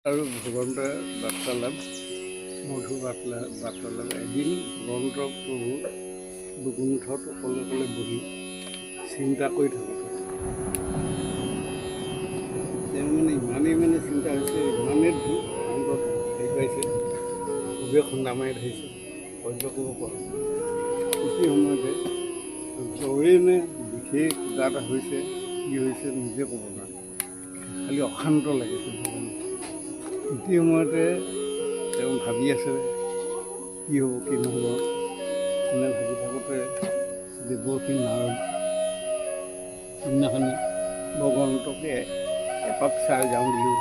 আৰু ভগৱন্ত বাৰ্তালাপ মধু বাৰ্তালাপ এদিন ভগৱন্ত প্ৰভু বৈকুণ্ঠত অকলে অকলে বহি চিন্তা কৰি থাকোঁতে তেওঁ ইমানেই চিন্তা হৈছে, ইমানেই অন্তত হেৰি পাইছে, খুবেই খুন্দা মাৰি ধৰিছে, সহ্য কৰিব পৰা নাই। সেই সময়তে জ্বৰেই নে বিশেষ কিবা এটা হৈছে, কি হৈছে নিজে ক'ব নোৱাৰে, খালি অশান্ত লাগিছে ভগৱান। সেই সময়তে তেওঁ ভাবি আছে কি হ'ব কি নহ'ব, এনে ভাবি থাকোঁতে দেৱকী নাৰদ সিদিনাখনি ভগৱন্তকে এপাক চাই যাওঁ বুলি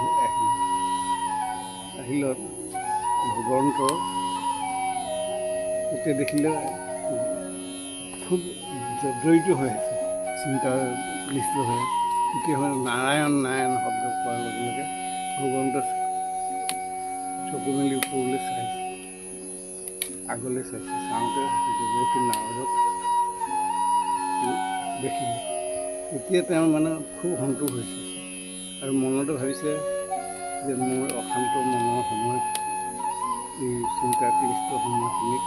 আহিলত ভগৱন্ত তেতিয়া দেখিলে খুব জৰ্জৰিত হৈ আছে, চিন্তাৰ ক্লিষ্ট হৈ। তেতিয়া নাৰায়ণ নাৰায়ণ শব্দ কোৱাৰ লগে লগে ভগৱন্ত চকু মেলি ওপৰলৈ চাইছে, আগলৈ চাইছে। চাওঁতে দেৱকী নাৰদক দেখিলে। তেতিয়া তেওঁ খুব সন্তোষ হৈছে আৰু মনতে ভাবিছে যে মোৰ অশান্ত মনৰ সময়ত এই চিন্তাক্লিষ্ট সময়খিনিত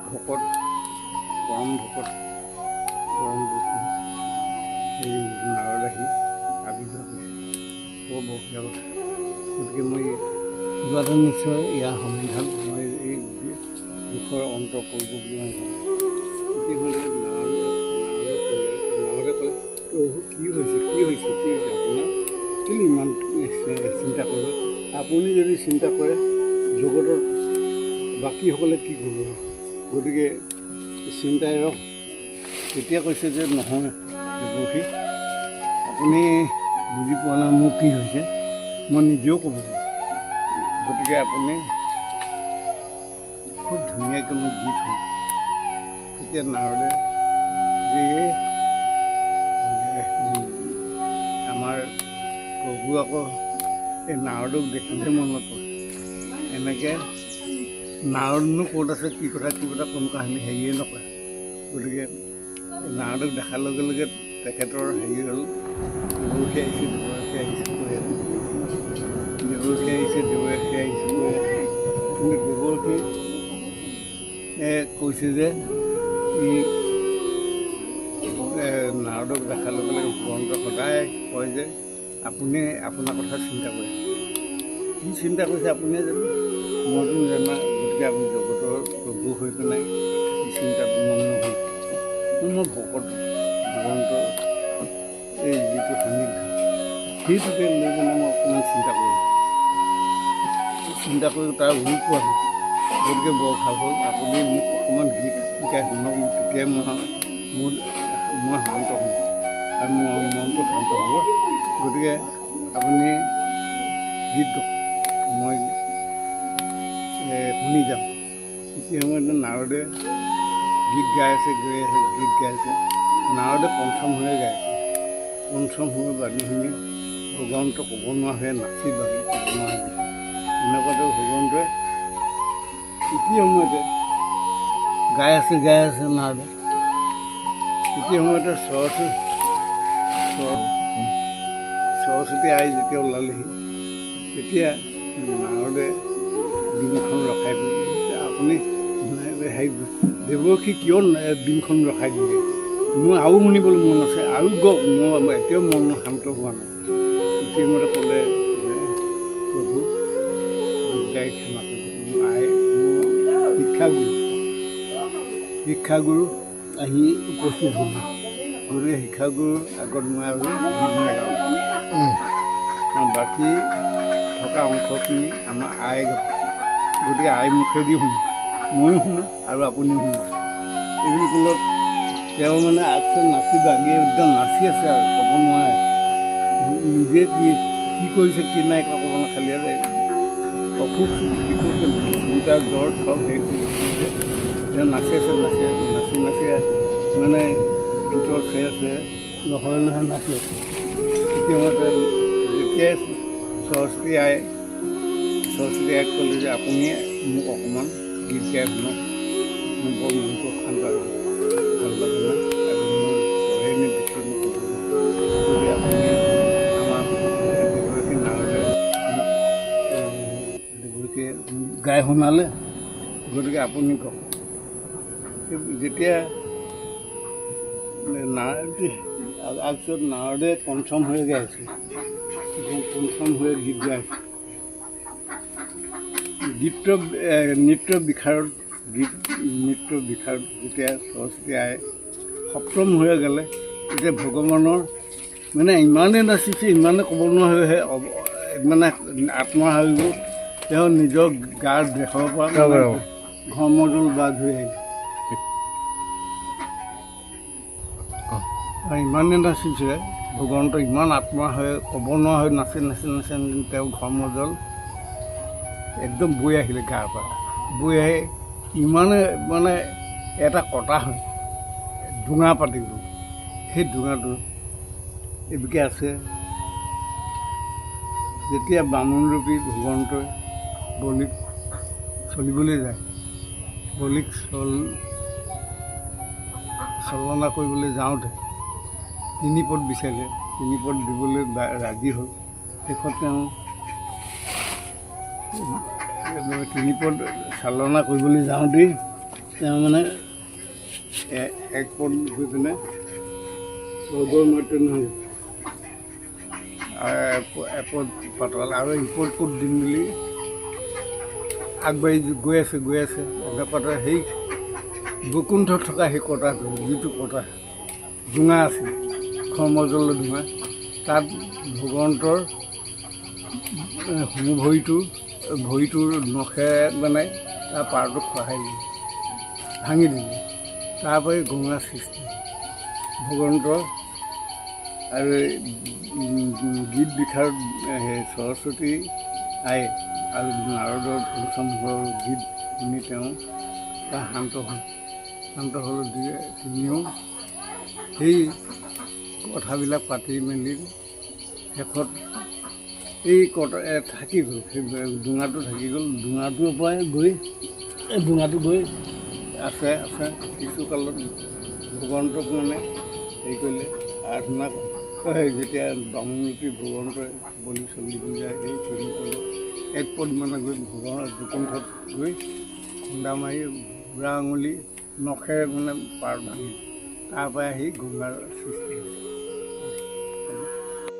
ভকত পৰম বৈষ্ণৱ এই নাৰদ আহি আৱিৰ্ভাৱ হৈছে, বৰ বঢ়িয়া কথা। গতিকে মই কিবা এটা নিশ্চয় ইয়াৰ সমাধান মই এই দুখৰ অন্ত কৰিব বুলি মই ভাবোঁ। তেতিয়াহ'লে নাৰদে ক'লে কি হৈছে আপোনাৰ, কেলৈ ইমান চিন্তা কৰিব? আপুনি যদি চিন্তা কৰে জগতৰ বাকীসকলে কি কৰিব? গতিকে চিন্তাই ৰখ। তেতিয়া কৈছে যে নহয় দেৱকী, আপুনি বুজি পোৱা নাই মোৰ কি হৈছে, মই নিজেও ক'ব পাৰোঁ। গতিকে আপুনি খুব ধুনীয়াকৈ মোক দি থওঁ। তেতিয়া নাৰদে যে আমাৰ প্ৰভু আকৌ এই নাৰদক দেখিলে মনত পৰে। এনেকৈ নাৰদনো ক'ত আছে, কি কথা কোনো কাহিনী হেৰিয়ে নকৰে। গতিকে নাৰদক দেখাৰ লগে লগে তেখেতৰ হেৰি হ'ল, দেৱৰ্ষী আহিছে কৈ আছে, দেৱৰ্ষী আহিছে কৈ আছে। কিন্তু দেৱৰ্ষী কৈছে যে ই নাৰদক দেখাৰ লগে লগে ভগৱন্ত সদায় কয় যে আপুনি আপোনাৰ কথা চিন্তা কৰে। কি চিন্তা কৰিছে আপুনিয়ে জানে, মইতো জানা। গতিকে আপুনি জগতৰ প্ৰভু হৈ পেলাই কি চিন্তাত মন নহয়। মই ভকত ভগৱন্ত এই যিটো সান্নিধ্য, সেইটোকে লৈ পেলাই মই অকণমান চিন্তা কৰি তাৰ উৰি পোৱা নাই। গতিকে বৰ ভাল হ'ল আপুনি মোক অকণমান গীত শিকাই শুনক, তেতিয়াই মই শান্ত হ'ম আৰু মোৰ মনটো শান্ত হ'ব। গতিকে আপুনি গীত গাওক, মই শুনি যাম। তেতিয়া সময়ত নাৰদে গীত গাই আছে। নাৰদে পঞ্চম হৈ গাই আছে। পঞ্চম হৈ বাণীখিনি ভগৱন্ত ক'ব নোৱাৰা হৈ নাচি বাগি ক'ব নোৱাৰা হৈ। এনেকুৱাতে ভগৱন্তই এতিয়া সময়তে গাই আছে নাৰদে। তেতিয়া সময়তে সৰস্বতী আই যেতিয়া ওলালেহি, তেতিয়া নাৰদে দিনখন ৰখাই দিলে। আপুনি হেৰি দেৱৰ্ষী কিয় দিনখন ৰখাই দিলে? মোৰ আৰু শুনিবলৈ মন আছে, আৰু গওক, মোৰ এতিয়াও মন শান্ত হোৱা নাই। ইতিমধ্যে ক'লে যে প্ৰভু দুৰ্গাই ক্ষমা কৰিব, মোৰ শিক্ষাগুৰু আহি উপস্থিত হ'ল। গতিকে শিক্ষাগুৰুৰ আগত মই আৰু গীত নাগাওঁ। বাকী থকা অংশখিনি আমাৰ আই গাব। গতিকে আই মুখেদি শুনো, ময়ো শুনো আৰু আপুনিও শুনো। এই ফলত তেওঁ আগতে নাচি বাগি একদম নাচি আছে আৰু ক'ব নোৱাৰে। নিজে কি কৰিছে কি নাই ক'ব নোৱাৰে, খালি অসুখ চিন্তা জ্বৰ চব হেৰি কৰিছে। তেওঁ নাচি ভিতৰত নহয় নাচি আছে। তেতিয়ামতে যেতিয়াই সৰস্বতী আইক ক'লে যে আপুনি মোক অকণমান গীত গাই শুনক, মোৰ বৰ মনটো শান্ত ভাল লাগে না, আৰু মোৰ জ্বৰে বেছি নকৰিব। গতিকে আপুনি আমাৰ দেৱৰ্ষী নাৰদে গাই শুনালে, গতিকে আপুনি কওক। যেতিয়া তাৰপিছত নাৰদে পঞ্চম হৈ গাইছে, পঞ্চম হৈ গীত গাইছে। নৃত্য বিশাৰদ যেতিয়া সৰস্বতী আই সপ্তম হৈ গ'লে, এতিয়া ভগৱানৰ মানে ইমানেই নাচিছে, ইমানে ক'ব নোৱাৰে, মানে আত্মা হৈ গ'ল। তেওঁ নিজৰ গাৰ দেশৰ পৰা ঘৰ্মজল বা ধুই আহিলে। ইমানেই নাচিছে, ভগৱন্ত ইমান আত্মা হৈ ক'ব নোৱাৰা হৈ নাচি তেওঁ ঘৰ্মজল একদম বৈ আহিলে গাৰ পৰা। বৈ আহি ইমানে মানে এটা কটা হয়, ডোঙা পাতি গ'ল। সেই ডোঙাটো এবিকে আছে, যেতিয়া বামুণৰূপী ভগৱন্তই বলিক চলিবলৈ যায়, বলিক চলনা কৰিবলৈ যাওঁতে 3 পদ বিচাৰিলে, 3 পদ দিবলৈ ৰাজি হ'ল। শেষত তেওঁ 3 পদ চালনা কৰিবলৈ যাওঁতেই তেওঁ মানে 1 পদ গৈ পিনে স্বৰ্গৰ মৰ্ত্য নহ'ল, এপদ পাতাল আৰু ইপদ পদ দিম বুলি আগবাঢ়ি গৈ আছে। এনেকুৱাতে সেই বৈকুণ্ঠত থকা সেই কটাটো, যিটো কটা ডোঙা আছিল, ঘৰ্মজলৰ ডোঙা, তাত ভগৱন্তৰ ভৰিটোৰ নখে মানে তাৰ পাৰটো খহাই দিলে, ভাঙি দিলে। তাৰপৰাই গঙাৰ সৃষ্টি। ভগৱন্তৰ আৰু গীত বিশাৰদ সৰস্বতী আই আৰু নাৰদৰ পঞ্চম গীত শুনি তেওঁ শান্ত হ'ল। তিনিও সেই কথাবিলাক পাতি মেলি শেষত এই থাকি গ'ল, সেই ডোঙাটো থাকি গ'ল। ডোঙাটোৰ পৰাই গৈ আছে। কিছু কালত ভগৱন্তক মানে হেৰি কৰিলে, আৰাধনা কৰে। যেতিয়া বামুণৰূপী ভগৱন্তই বলি চলিবলৈ যায়, সেই চলি কৰিলে 1 পদ মানে গৈ ভগৱানৰ বৈকুণ্ঠত গৈ খুন্দা মাৰি বুঢ়া আঙুলি নখেৰে মানে পাৰ ভাঙি, তাৰপৰাই আহি গংগাৰ সৃষ্টি হৈছে।